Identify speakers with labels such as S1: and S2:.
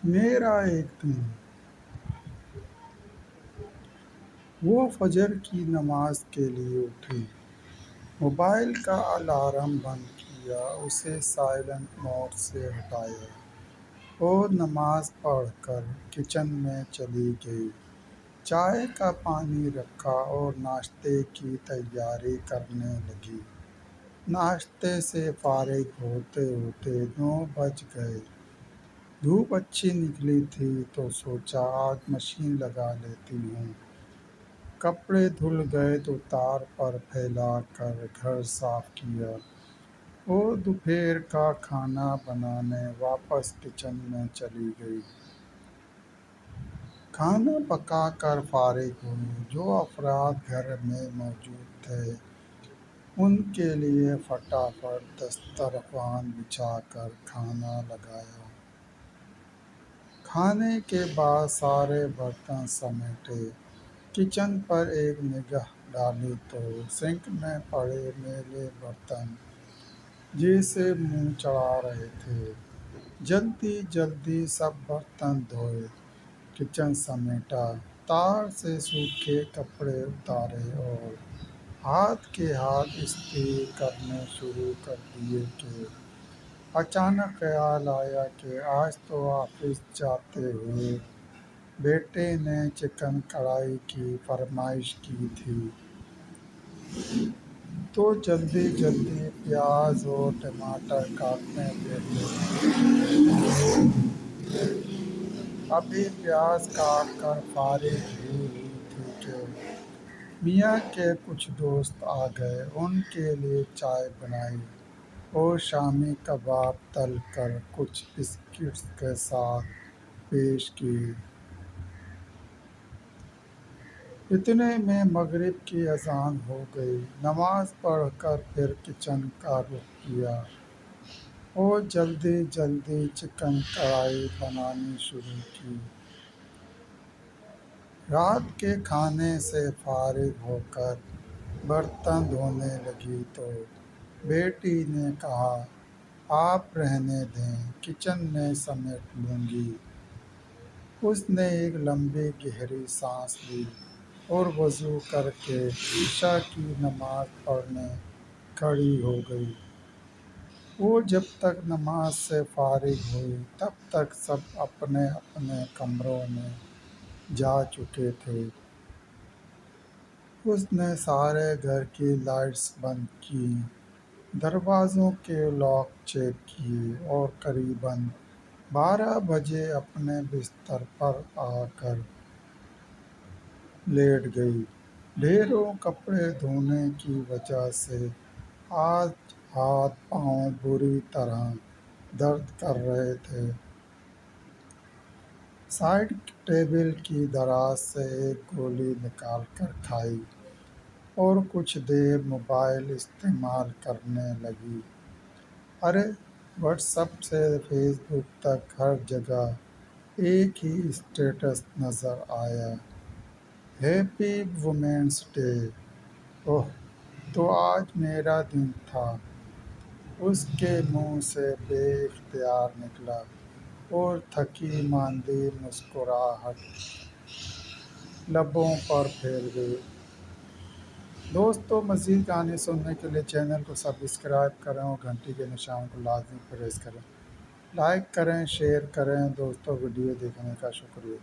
S1: میرا ایک دن وہ فجر کی نماز کے لیے اٹھی، موبائل کا الارم بند کیا، اسے سائلنٹ موڈ سے ہٹایا اور نماز پڑھ کر کچن میں چلی گئی۔ چائے کا پانی رکھا اور ناشتے کی تیاری کرنے لگی۔ ناشتے سے فارغ ہوتے ہوتے 9 بج گئے۔ دھوپ اچھی نکلی تھی تو سوچا آج مشین لگا لیتی ہوں۔ کپڑے دھل گئے تو تار پر پھیلا کر گھر صاف کیا اور دوپہر کا کھانا بنانے واپس کچن میں چلی گئی۔ کھانا پکا کر فارغ ہوئی۔ جو افراد گھر میں موجود تھے ان کے لیے فٹافٹ دسترخوان بچھا کر کھانا لگایا۔ کھانے کے بعد سارے برتن سمیٹے، کچن پر ایک نگاہ ڈالی تو سنک میں پڑے میلے برتن جیسے منہ چڑھا رہے تھے۔ جلدی جلدی سب برتن دھوئے، کچن سمیٹا، تار سے سوکھے کپڑے اتارے اور ہاتھ کے ہاتھ استری کرنے شروع کر دیے کہ اچانک خیال آیا کہ آج تو آفس جاتے ہوئے بیٹے نے چکن کڑھائی کی فرمائش کی تھی۔ تو جلدی جلدی پیاز اور ٹماٹر کاٹنے بیٹھی۔ ابھی پیاز کاٹ کر فارغ ہی ہوئی تھی کہ میاں کے کچھ دوست آ گئے۔ ان کے لیے چائے بنائی اور شامی کباب تل کر کچھ بسکٹس کے ساتھ پیش کیے۔ اتنے میں مغرب کی اذان ہو گئی۔ نماز پڑھ کر پھر کچن کا رخ کیا اور جلدی جلدی چکن کڑھائی بنانی شروع کی۔ رات کے کھانے سے فارغ ہو کر برتن دھونے لگی تو بیٹی نے کہا آپ رہنے دیں، کچن میں سمیٹ لوں گی۔ اس نے ایک لمبی گہری سانس لی اور وضو کر کے عشاء کی نماز پڑھنے کھڑی ہو گئی۔ وہ جب تک نماز سے فارغ ہوئی تب تک سب اپنے اپنے کمروں میں جا چکے تھے۔ اس نے سارے گھر کی لائٹس بند کیں، دروازوں کے لاک چیک کیے اور قریباً 12 بجے اپنے بستر پر آ کر لیٹ گئی۔ ڈھیروں کپڑے دھونے کی وجہ سے آج ہاتھ پاؤں بری طرح درد کر رہے تھے۔ سائیڈ ٹیبل کی دراز سے ایک گولی نکال کر کھائی اور کچھ دیر موبائل استعمال کرنے لگی۔ ارے واٹس ایپ سے فیس بک تک ہر جگہ ایک ہی اسٹیٹس نظر آیا، ہیپی وومینس ڈے۔ اوہ تو آج میرا دن تھا۔ اس کے منہ سے بے اختیار نکلا اور تھکی ماندی مسکراہٹ لبوں پر پھیل گئی۔ دوستو مزید کہانی سننے کے لیے چینل کو سبسکرائب کریں اور گھنٹی کے نشان کو لازمی پریس کریں۔ لائک کریں، شیئر کریں۔ دوستو ویڈیو دیکھنے کا شکریہ۔